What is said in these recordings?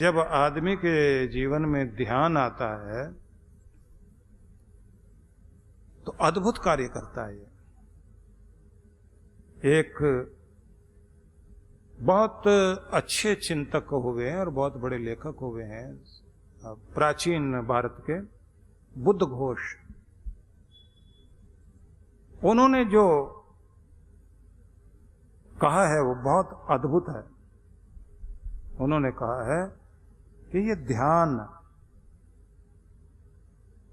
जब आदमी के जीवन में ध्यान आता है तो अद्भुत कार्य करता है। एक बहुत अच्छे चिंतक हुए हैं और बहुत बड़े लेखक हुए हैं प्राचीन भारत के, बुद्ध घोष। उन्होंने जो कहा है वो बहुत अद्भुत है। उन्होंने कहा है कि ये ध्यान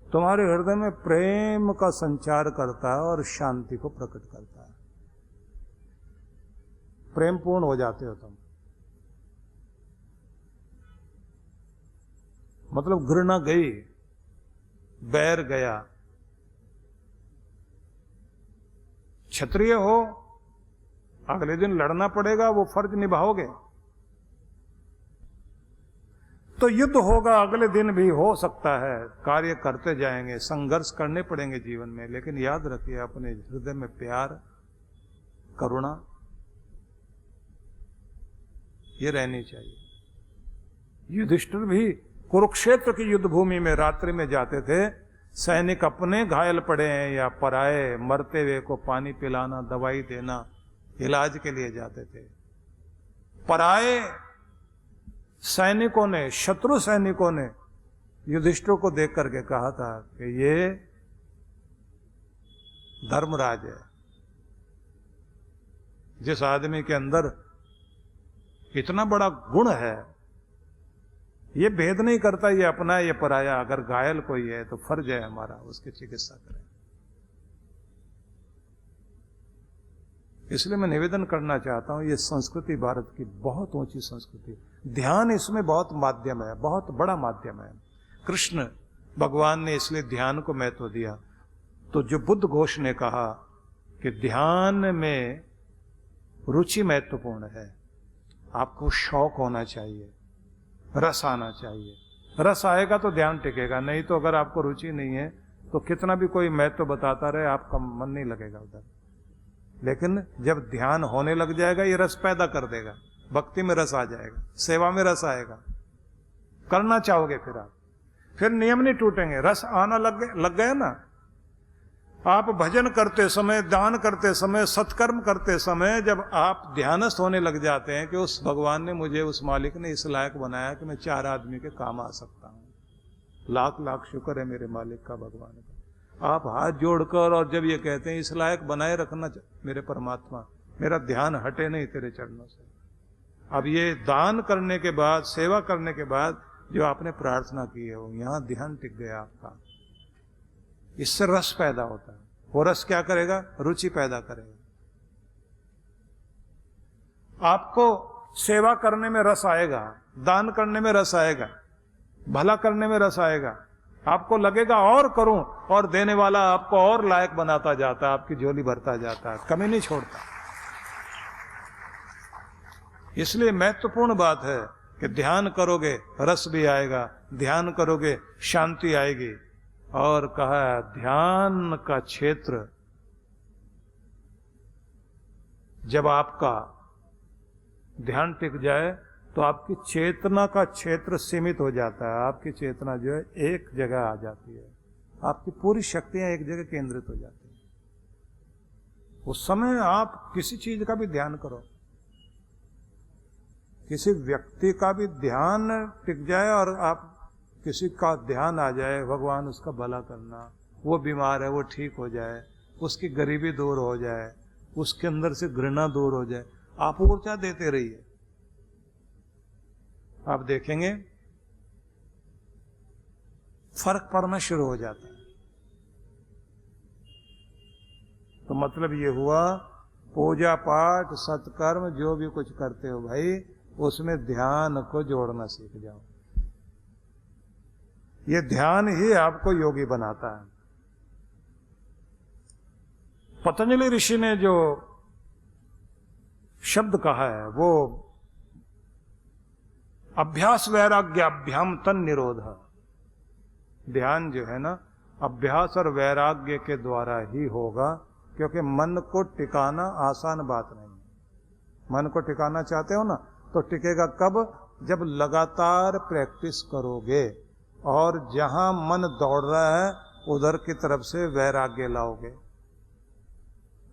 तुम्हारे हृदय में प्रेम का संचार करता है और शांति को प्रकट करता है। प्रेम पूर्ण हो जाते हो तुम, मतलब घृणा गई, बैर गया। क्षत्रिय हो, अगले दिन लड़ना पड़ेगा, वो फर्ज निभाओगे। तो युद्ध होगा, अगले दिन भी हो सकता है, कार्य करते जाएंगे, संघर्ष करने पड़ेंगे जीवन में, लेकिन याद रखिए अपने हृदय में प्यार, करुणा ये रहनी चाहिए। युधिष्ठिर भी कुरुक्षेत्र की युद्ध भूमि में रात्रि में जाते थे। सैनिक अपने घायल पड़े हैं या पराए मरते हुए को पानी पिलाना, दवाई देना, इलाज के लिए जाते थे। पराए सैनिकों ने, शत्रु सैनिकों ने युधिष्ठिर को देख करके कहा था कि ये धर्मराज है। जिस आदमी के अंदर इतना बड़ा गुण है, ये भेद नहीं करता ये अपना ये पराया। अगर घायल कोई है तो फर्ज है हमारा उसकी चिकित्सा करें। इसलिए मैं निवेदन करना चाहता हूं, ये संस्कृति भारत की बहुत ऊंची संस्कृति। ध्यान इसमें बहुत माध्यम है, बहुत बड़ा माध्यम है। कृष्ण भगवान ने इसलिए ध्यान को महत्व दिया। तो जो बुद्ध घोष ने कहा कि ध्यान में रुचि महत्वपूर्ण है, आपको शौक होना चाहिए, रस आना चाहिए। रस आएगा तो ध्यान टिकेगा, नहीं तो अगर आपको रुचि नहीं है तो कितना भी कोई महत्व बताता रहे आपका मन नहीं लगेगा उधर। लेकिन जब ध्यान होने लग जाएगा ये रस पैदा कर देगा, भक्ति में रस आ जाएगा, सेवा में रस आएगा, करना चाहोगे फिर आप, फिर नियम नहीं टूटेंगे। रस आना लग गया ना, आप भजन करते समय, दान करते समय, सत्कर्म करते समय जब आप ध्यानस्थ होने लग जाते हैं कि उस भगवान ने मुझे, उस मालिक ने इस लायक बनाया कि मैं 4 आदमी के काम आ सकता हूं, लाख लाख शुक्र है मेरे मालिक का, भगवान का। आप हाथ जोड़कर और जब ये कहते हैं इस लायक बनाए रखना मेरे परमात्मा, मेरा ध्यान हटे नहीं तेरे चरणों से। अब ये दान करने के बाद, सेवा करने के बाद जो आपने प्रार्थना की है, वो यहां ध्यान टिक गया आपका, इससे रस पैदा होता है। वो रस क्या करेगा? रुचि पैदा करेगा। आपको सेवा करने में रस आएगा, दान करने में रस आएगा, भला करने में रस आएगा। आपको लगेगा और करूं, और देने वाला आपको और लायक बनाता जाता है, आपकी झोली भरता जाता है, कमी नहीं छोड़ता। इसलिए महत्वपूर्ण बात है कि ध्यान करोगे रस भी आएगा, ध्यान करोगे शांति आएगी। और कहा ध्यान का क्षेत्र जब आपका ध्यान टिक जाए तो आपकी चेतना का क्षेत्र सीमित हो जाता है। आपकी चेतना जो है एक जगह आ जाती है, आपकी पूरी शक्तियां एक जगह केंद्रित हो जाती हैं। उस समय आप किसी चीज का भी ध्यान करो, किसी व्यक्ति का भी ध्यान टिक जाए और आप किसी का ध्यान आ जाए, भगवान उसका भला करना, वो बीमार है वो ठीक हो जाए, उसकी गरीबी दूर हो जाए, उसके अंदर से घृणा दूर हो जाए, आप ऊर्जा देते रहिए। आप देखेंगे फर्क पड़ना शुरू हो जाता है। तो मतलब ये हुआ, पूजा पाठ सत्कर्म जो भी कुछ करते हो भाई, उसमें ध्यान को जोड़ना सीख जाओ। ये ध्यान ही आपको योगी बनाता है। पतंजलि ऋषि ने जो शब्द कहा है वो अभ्यास वैराग्याभ्याम तन निरोध। ध्यान जो है ना, अभ्यास और वैराग्य के द्वारा ही होगा, क्योंकि मन को टिकाना आसान बात नहीं है। मन को टिकाना चाहते हो ना, तो टिकेगा कब? जब लगातार प्रैक्टिस करोगे और जहां मन दौड़ रहा है उधर की तरफ से वैराग्य लाओगे।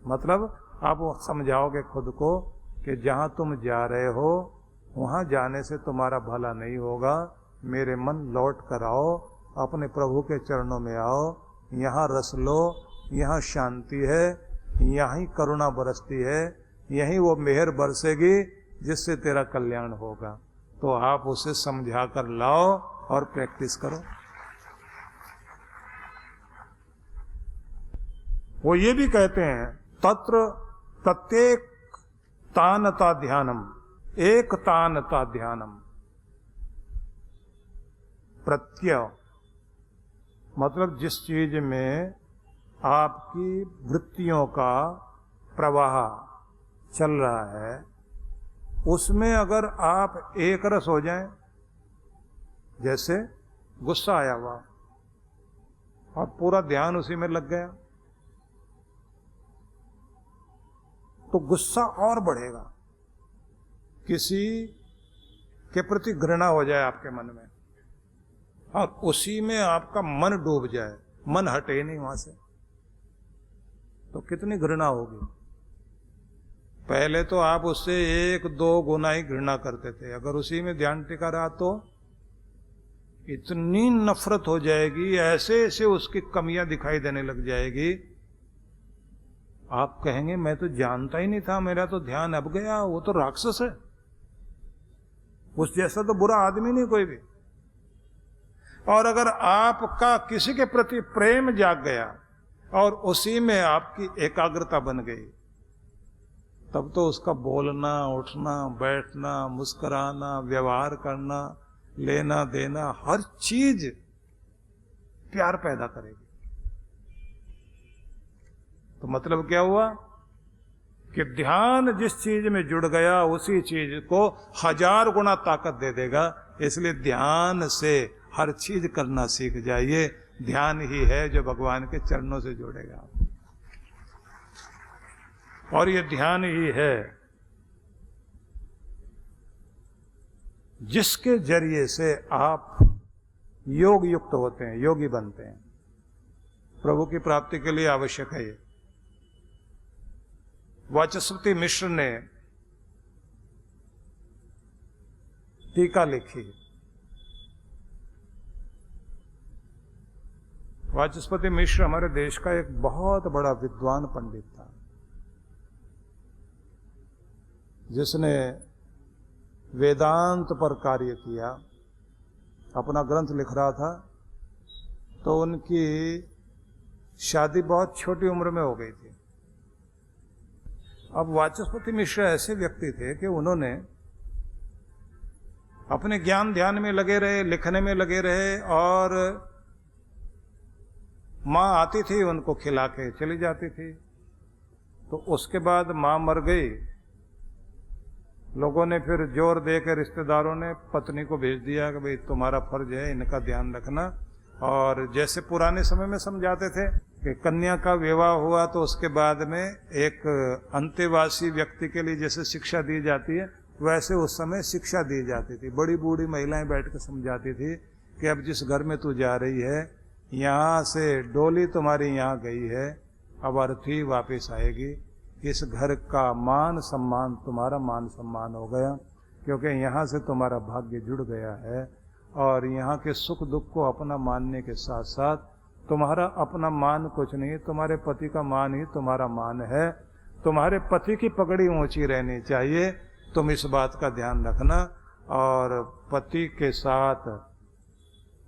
मतलब आप समझाओगे खुद को कि जहां तुम जा रहे हो वहां जाने से तुम्हारा भला नहीं होगा, मेरे मन लौट कर आओ, अपने प्रभु के चरणों में आओ, यहाँ रस लो, यहाँ शांति है, यहाँ करुणा बरसती है, यहीं वो मेहर बरसेगी जिससे तेरा कल्याण होगा। तो आप उसे समझा कर लाओ और प्रैक्टिस करो। वो ये भी कहते हैं तत्र प्रत्येक तानता ध्यानम, एक तानता ध्यानम। प्रत्यय मतलब जिस चीज में आपकी वृत्तियों का प्रवाह चल रहा है उसमें अगर आप एक रस हो जाएं, जैसे गुस्सा आया हुआ और पूरा ध्यान उसी में लग गया तो गुस्सा और बढ़ेगा, किसी के प्रति घृणा हो जाए आपके मन में और उसी में आपका मन डूब जाए, मन हटे नहीं वहां से, तो कितनी घृणा होगी। पहले तो आप उससे 1-2 गुना ही घृणा करते थे, अगर उसी में ध्यान टिका रहा तो इतनी नफरत हो जाएगी, ऐसे ऐसे उसकी कमियां दिखाई देने लग जाएगी, आप कहेंगे मैं तो जानता ही नहीं था, मेरा तो ध्यान अब गया, वो तो राक्षस है, उस जैसा तो बुरा आदमी नहीं कोई भी। और अगर आपका किसी के प्रति प्रेम जाग गया और उसी में आपकी एकाग्रता बन गई, तब तो उसका बोलना, उठना, बैठना, मुस्कुराना, व्यवहार करना, लेना देना, हर चीज प्यार पैदा करेगी। तो मतलब क्या हुआ कि ध्यान जिस चीज में जुड़ गया उसी चीज को 1000 गुना ताकत दे देगा। इसलिए ध्यान से हर चीज करना सीख जाइए। ध्यान ही है जो भगवान के चरणों से जोड़ेगा, और ये ध्यान ही है जिसके जरिए से आप योग युक्त होते हैं, योगी बनते हैं। प्रभु की प्राप्ति के लिए आवश्यक है ये। वाचस्पति मिश्र ने टीका लिखी। वाचस्पति मिश्र हमारे देश का एक बहुत बड़ा विद्वान पंडित था, जिसने वेदांत पर कार्य किया, अपना ग्रंथ लिख रहा था, तो उनकी शादी बहुत छोटी उम्र में हो गई थी। अब वाचस्पति मिश्र ऐसे व्यक्ति थे कि उन्होंने अपने ज्ञान ध्यान में लगे रहे, लिखने में लगे रहे, और माँ आती थी उनको खिला के चली जाती थी। तो उसके बाद माँ मर गई, लोगों ने फिर जोर देकर, रिश्तेदारों ने पत्नी को भेज दिया कि भाई तुम्हारा फर्ज है इनका ध्यान रखना। और जैसे पुराने समय में समझाते थे कि कन्या का विवाह हुआ तो उसके बाद में एक अंतेवासी व्यक्ति के लिए जैसे शिक्षा दी जाती है, वैसे उस समय शिक्षा दी जाती थी। बड़ी बूढ़ी महिलाएं बैठ कर समझाती थी कि अब जिस घर में तू जा रही है, यहाँ से डोली तुम्हारी यहाँ गई है, अब अर्थी वापस आएगी। इस घर का मान सम्मान तुम्हारा मान सम्मान हो गया, क्योंकि यहाँ से तुम्हारा भाग्य जुड़ गया है। और यहाँ के सुख दुख को अपना मानने के साथ साथ तुम्हारा अपना मान कुछ नहीं, तुम्हारे पति का मान ही तुम्हारा मान है। तुम्हारे पति की पगड़ी ऊंची रहनी चाहिए, तुम इस बात का ध्यान रखना। और पति के साथ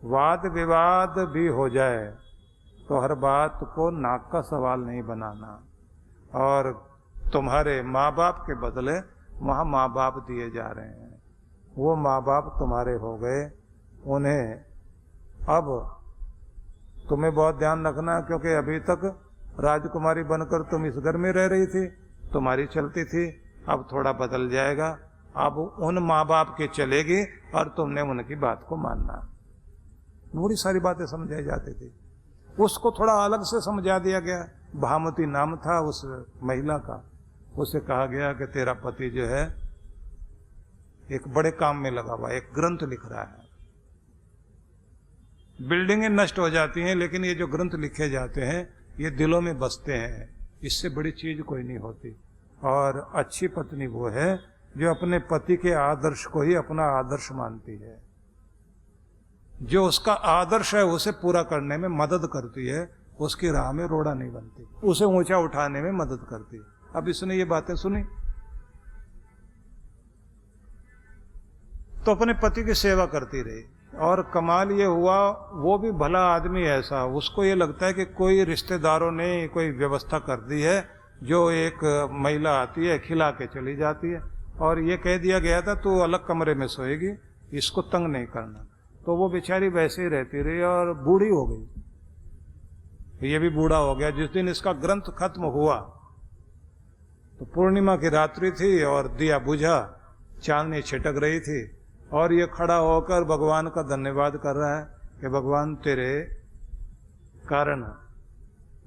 वाद विवाद भी हो जाए तो हर बात को नाक का सवाल नहीं बनाना। और तुम्हारे माँ बाप के बदले वहाँ माँ बाप दिए जा रहे हैं, वो माँ बाप तुम्हारे हो गए, उन्हें अब तुम्हें बहुत ध्यान रखना, क्योंकि अभी तक राजकुमारी बनकर तुम इस घर में रह रही थी, तुम्हारी चलती थी, अब थोड़ा बदल जाएगा, अब उन माँ बाप की चलेगी और तुमने उनकी बात को मानना। बड़ी सारी बातें समझाई जाती थी। उसको थोड़ा अलग से समझा दिया गया। भामती नाम था उस महिला का। उसे कहा गया कि तेरा पति जो है एक बड़े काम में लगा हुआ, एक ग्रंथ लिख रहा है। बिल्डिंगें नष्ट हो जाती हैं, लेकिन ये जो ग्रंथ लिखे जाते हैं ये दिलों में बसते हैं। इससे बड़ी चीज कोई नहीं होती। और अच्छी पत्नी वो है जो अपने पति के आदर्श को ही अपना आदर्श मानती है, जो उसका आदर्श है उसे पूरा करने में मदद करती है, उसकी राह में रोड़ा नहीं बनती, उसे ऊंचा उठाने में मदद करती है। अब इसने ये बातें सुनी तो अपने पति की सेवा करती रही। और कमाल ये हुआ, वो भी भला आदमी ऐसा, उसको ये लगता है कि कोई रिश्तेदारों ने कोई व्यवस्था कर दी है, जो एक महिला आती है खिला के चली जाती है, और ये कह दिया गया था तू अलग कमरे में सोएगी, इसको तंग नहीं करना। तो वो बेचारी वैसे ही रहती रही और बूढ़ी हो गई, ये भी बूढ़ा हो गया। जिस दिन इसका ग्रंथ खत्म हुआ तो पूर्णिमा की रात्रि थी और दिया बुझा, चांदनी छिटक रही थी, और ये खड़ा होकर भगवान का धन्यवाद कर रहा है कि भगवान तेरे कारण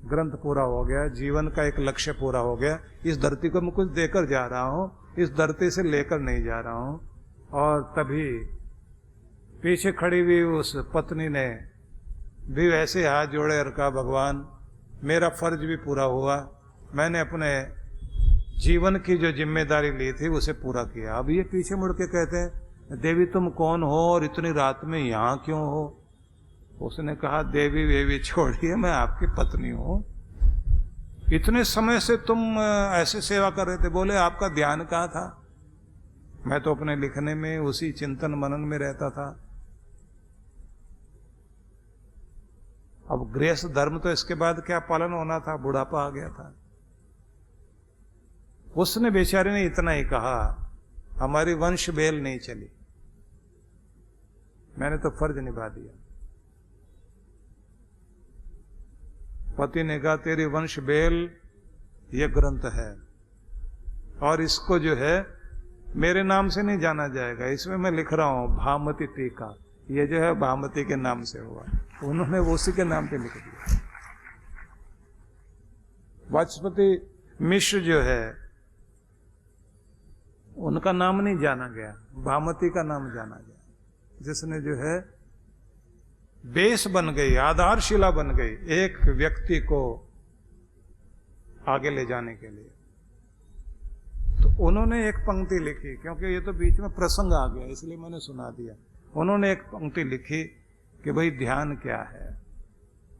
ग्रंथ पूरा हो गया, जीवन का एक लक्ष्य पूरा हो गया, इस धरती को मैं कुछ देकर जा रहा हूँ, इस धरती से लेकर नहीं जा रहा हूँ। और तभी पीछे खड़ी हुई उस पत्नी ने भी वैसे हाथ जोड़े और कहा भगवान मेरा फर्ज भी पूरा हुआ, मैंने अपने जीवन की जो जिम्मेदारी ली थी उसे पूरा किया। अब ये पीछे मुड़ के कहते हैं देवी तुम कौन हो और इतनी रात में यहाँ क्यों हो? उसने कहा देवी वेवी छोड़िए, मैं आपकी पत्नी हूँ। इतने समय से तुम ऐसे सेवा कर रहे थे। बोले आपका ध्यान कहाँ था? मैं तो अपने लिखने में उसी चिंतन मनन में रहता था। अब गृहस्थ धर्म तो इसके बाद क्या पालन होना था, बुढ़ापा आ गया था। उसने बेचारे ने इतना ही कहा, हमारी वंश बेल नहीं चली, मैंने तो फर्ज निभा दिया। पति ने कहा तेरी वंश बेल ये ग्रंथ है, और इसको जो है मेरे नाम से नहीं जाना जाएगा, इसमें मैं लिख रहा हूं भामती टीका, ये जो है भामती के नाम से हुआ, उन्होंने उसी के नाम पे लिख दिया। वाचस्पति मिश्र जो है उनका नाम नहीं जाना गया, भामती का नाम जाना गया, जिसने जो है बेस बन गई, आधारशिला बन गई एक व्यक्ति को आगे ले जाने के लिए। तो उन्होंने एक पंक्ति लिखी, क्योंकि ये तो बीच में प्रसंग आ गया इसलिए मैंने सुना दिया। उन्होंने एक पंक्ति लिखी कि भाई ध्यान क्या है।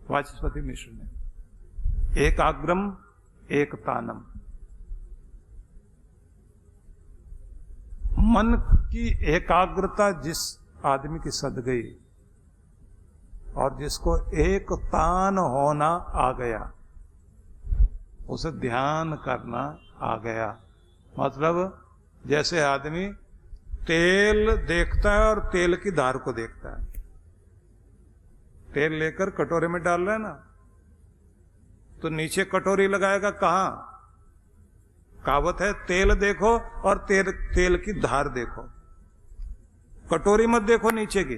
वाचस्पति मिश्र ने एकाग्रम एक तानम, मन की एकाग्रता जिस आदमी की सद गई और जिसको एक तान होना आ गया, उसे ध्यान करना आ गया। मतलब जैसे आदमी तेल देखता है और तेल की धार को देखता है, तेल लेकर कटोरे में डाल रहा है ना, तो नीचे कटोरी लगाएगा कहां? कहावत है तेल देखो और तेल की धार देखो, कटोरी मत देखो नीचे की,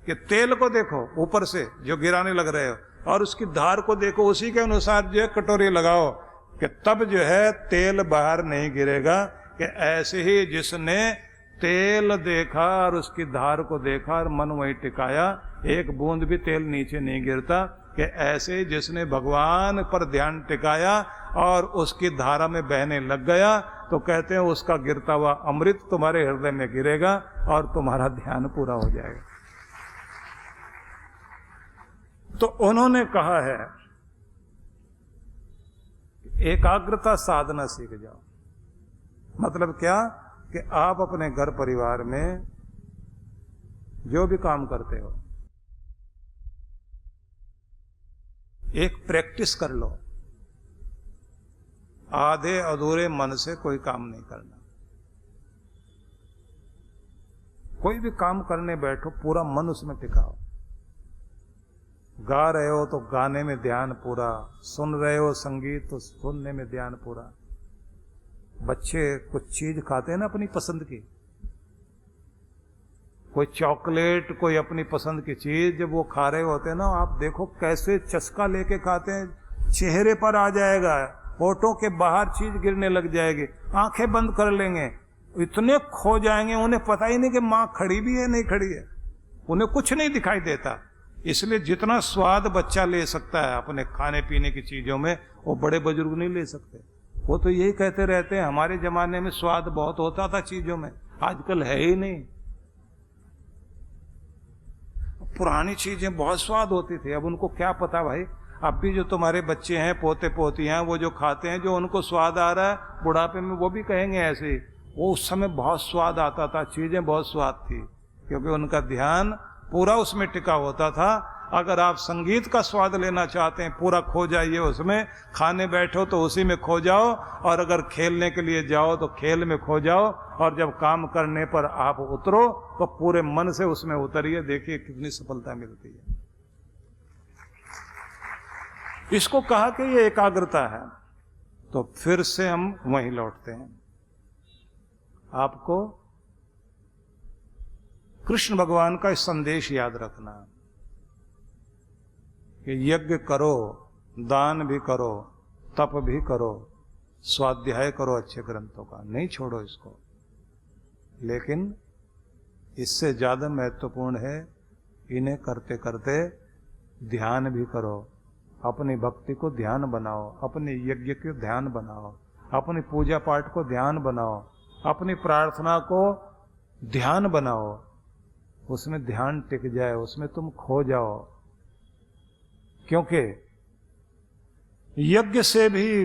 कि तेल को देखो ऊपर से जो गिराने लग रहे हो, और उसकी धार को देखो, उसी के अनुसार जो है कटोरी लगाओ, कि तब जो है तेल बाहर नहीं गिरेगा। कि ऐसे ही जिसने तेल देखा और उसकी धार को देखा और मन वहीं टिकाया, एक बूंद भी तेल नीचे नहीं गिरता। कि ऐसे जिसने भगवान पर ध्यान टिकाया और उसकी धारा में बहने लग गया, तो कहते हैं उसका गिरता हुआ अमृत तुम्हारे हृदय में गिरेगा और तुम्हारा ध्यान पूरा हो जाएगा। तो उन्होंने कहा है एकाग्रता साधना सीख जाओ। मतलब क्या? कि आप अपने घर परिवार में जो भी काम करते हो, एक प्रैक्टिस कर लो। आधे अधूरे मन से कोई काम नहीं करना। कोई भी काम करने बैठो पूरा मन उसमें टिकाओ। गा रहे हो तो गाने में ध्यान पूरा, सुन रहे हो संगीत तो सुनने में ध्यान पूरा। बच्चे कुछ चीज खाते हैं ना अपनी पसंद की, कोई चॉकलेट, कोई अपनी पसंद की चीज, जब वो खा रहे होते हैं ना, आप देखो कैसे चस्का लेके खाते हैं, चेहरे पर आ जाएगा, होठों के बाहर चीज गिरने लग जाएगी, आंखें बंद कर लेंगे, इतने खो जाएंगे, उन्हें पता ही नहीं कि माँ खड़ी भी है नहीं खड़ी है, उन्हें कुछ नहीं दिखाई देता। इसलिए जितना स्वाद बच्चा ले सकता है अपने खाने पीने की चीजों में, वो बड़े बुजुर्ग नहीं ले सकते। वो तो यही कहते रहते हैं हमारे जमाने में स्वाद बहुत होता था चीजों में, आजकल है ही नहीं। पुरानी चीजें बहुत स्वाद होती थी, अब उनको क्या पता भाई। अब भी जो तुम्हारे बच्चे हैं, पोते पोतियां, वो जो खाते हैं, जो उनको स्वाद आ रहा है बुढ़ापे में, वो भी कहेंगे ऐसे ही। वो उस समय बहुत स्वाद आता था, चीजें बहुत स्वाद थी, क्योंकि उनका ध्यान पूरा उसमें टिका होता था। अगर आप संगीत का स्वाद लेना चाहते हैं, पूरा खो जाइए उसमें, खाने बैठो तो उसी में खो जाओ, और अगर खेलने के लिए जाओ तो खेल में खो जाओ, और जब काम करने पर आप उतरो तो पूरे मन से उसमें उतरिए, देखिए कितनी सफलता मिलती है। इसको कहा कि ये एकाग्रता है। तो फिर से हम वहीं लौटते हैं। आपको कृष्ण भगवान का संदेश याद रखना कि यज्ञ करो, दान भी करो, तप भी करो, स्वाध्याय करो अच्छे ग्रंथों का, नहीं छोड़ो इसको। लेकिन इससे ज्यादा महत्वपूर्ण है, इन्हें करते करते ध्यान भी करो, अपनी भक्ति को ध्यान बनाओ, अपने यज्ञ को ध्यान बनाओ, अपनी पूजा पाठ को ध्यान बनाओ, अपनी प्रार्थना को ध्यान बनाओ, उसमें ध्यान टिक जाए, उसमें तुम खो जाओ। क्योंकि यज्ञ से भी,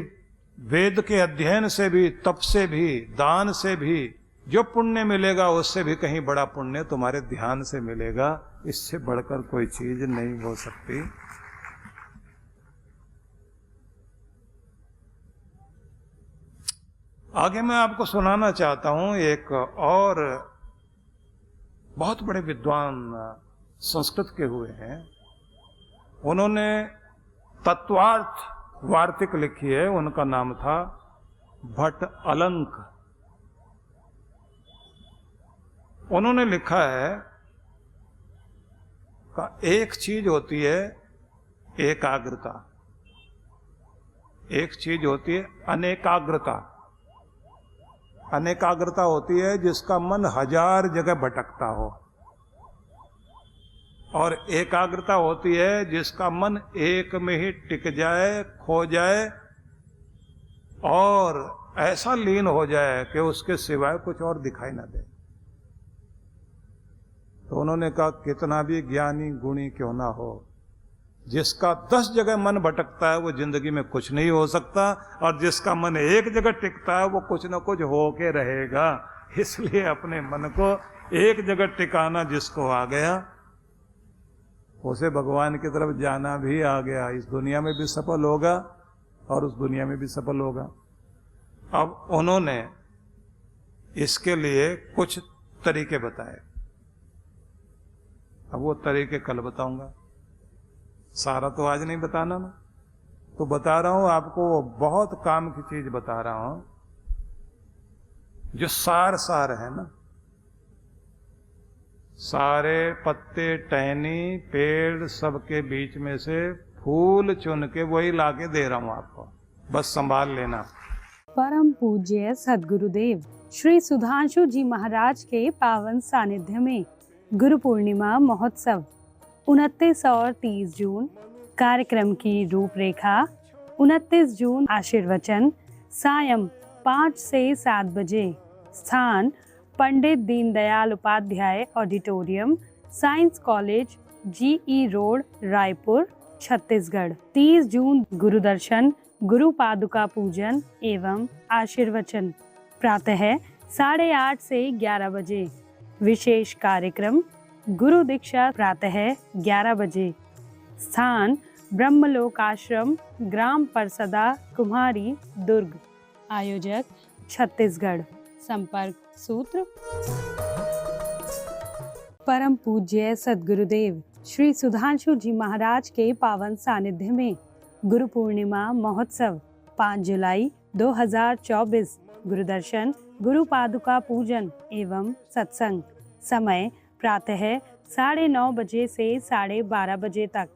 वेद के अध्ययन से भी, तप से भी, दान से भी जो पुण्य मिलेगा, उससे भी कहीं बड़ा पुण्य तुम्हारे ध्यान से मिलेगा। इससे बढ़कर कोई चीज नहीं हो सकती। आगे मैं आपको सुनाना चाहता हूं, एक और बहुत बड़े विद्वान संस्कृत के हुए हैं, उन्होंने तत्वार्थ वार्तिक लिखी है, उनका नाम था भट्ट अलंक। उन्होंने लिखा है का एक चीज होती है एकाग्रता, एक चीज होती है अनेकाग्रता। अनेकाग्रता होती है जिसका मन 1000 जगह भटकता हो, और एकाग्रता होती है जिसका मन एक में ही टिक जाए, खो जाए, और ऐसा लीन हो जाए कि उसके सिवाय कुछ और दिखाई ना दे। तो उन्होंने कहा कितना भी ज्ञानी गुणी क्यों ना हो, जिसका 10 जगह मन भटकता है वो जिंदगी में कुछ नहीं हो सकता, और जिसका मन एक जगह टिकता है वो कुछ ना कुछ होके रहेगा। इसलिए अपने मन को एक जगह टिकाना जिसको आ गया, उसे भगवान की तरफ जाना भी आ गया। इस दुनिया में भी सफल होगा और उस दुनिया में भी सफल होगा। अब उन्होंने इसके लिए कुछ तरीके बताए, अब वो तरीके कल बताऊंगा, सारा तो आज नहीं बताना ना, तो बता रहा हूं आपको, बहुत काम की चीज बता रहा हूं, जो सार सार है ना, सारे पत्ते टहनी पेड़ सबके बीच में से फूल चुन के वही लाके दे रहा हूं आपको, बस संभाल लेना। परम पूज्य सद्गुरुदेव श्री सुधांशु जी महाराज के पावन सानिध्य में गुरु पूर्णिमा महोत्सव 29 और 30 जून। कार्यक्रम की रूपरेखा 29 जून आशीर्वचन सायं 5 से 7 बजे। स्थान Pandit Deendayal Upadhyay auditorium, science college, GE road, Raipur, Chhattisgarh. 30 जून गुरुदर्शन, गुरु पादुका पूजन एवं आशीर्वचन प्रातः 8:30 से 11 बजे। विशेष कार्यक्रम गुरु दीक्षा प्रातः 11 बजे। स्थान ब्रह्मलोक आश्रम, ग्राम परसदा, कुम्हारी, दुर्ग। आयोजक छत्तीसगढ़। संपर्क सूत्र परम पूज्य सद्गुरुदेव श्री सुधांशु जी महाराज के पावन सानिध्य में गुरु पूर्णिमा महोत्सव 5 जुलाई 2024। गुरुदर्शन, गुरु पादुका पूजन एवं सत्संग। समय प्रातः 9:30 बजे से 12:30 बजे तक।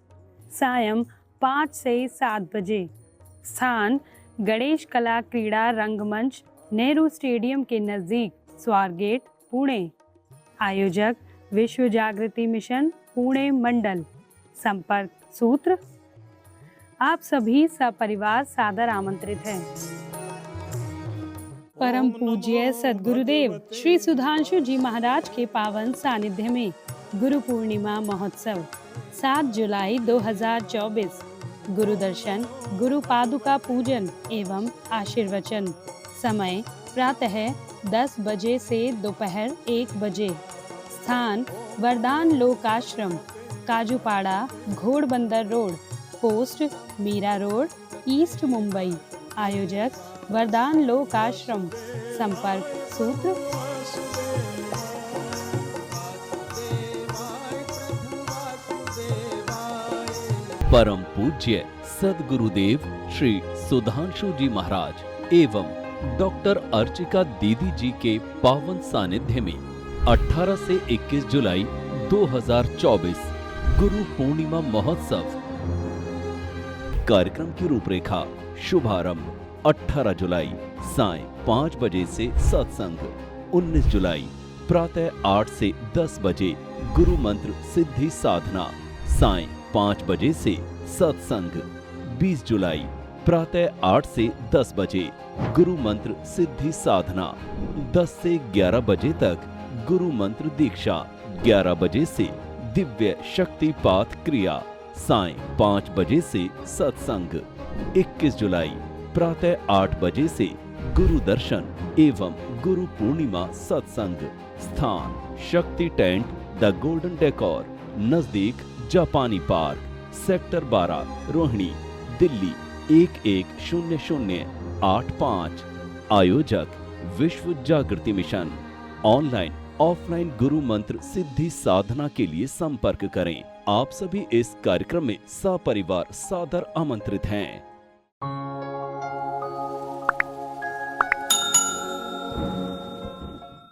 सायं 5 से 7 बजे। स्थान गणेश कला क्रीड़ा रंगमंच, नेहरू स्टेडियम के नजदीक, स्वारगेट, पुणे। आयोजक विश्व जागृति मिशन, पुणे मंडल। संपर्क सूत्र। आप सभी सपरिवार सादर आमंत्रित हैं। परम पूज्य सद्गुरुदेव श्री सुधांशु जी महाराज के पावन सानिध्य में गुरु पूर्णिमा महोत्सव 7 जुलाई 2024। गुरु दर्शन, गुरु पादुका पूजन एवं आशीर्वचन। समय प्रातः 10 बजे से दोपहर 1 बजे। स्थान वरदान लोक आश्रम, Kajupada, Ghodbunder road, post Mira road, east Mumbai. आयोजक वरदान लोक आश्रम। संपर्क सूत्र। परम पूज्य सद्गुरुदेव श्री सुधांशु जी महाराज एवं डॉक्टर अर्चिका दीदी जी के पावन सानिध्य में 18 से 21 जुलाई 2024 गुरु पूर्णिमा महोत्सव। कार्यक्रम की रूपरेखा। शुभारंभ 18 जुलाई साय 5 बजे से सत्संग। 19 जुलाई प्रातः 8 से 10 बजे गुरु मंत्र सिद्धि साधना, साय 5 बजे से सत्संग। 20 जुलाई प्रातः 8 से 10 बजे गुरु मंत्र सिद्धि साधना। 10 से 11 बजे तक गुरु मंत्र दीक्षा। 11 बजे से दिव्य शक्तिपात क्रिया। साय 5 बजे से सत्संग। 21 जुलाई प्रातः 8 बजे से गुरु दर्शन एवं गुरु पूर्णिमा सत्संग। स्थान शक्ति टेंट द गोल्डन डेकोर, नजदीक जापानी पार्क, सेक्टर 12, रोहिणी, दिल्ली 110085। आयोजक विश्व जागृति मिशन। ऑनलाइन ऑफलाइन गुरु मंत्र सिद्धि साधना के लिए संपर्क करें। आप सभी इस कार्यक्रम में सपरिवार सादर आमंत्रित हैं।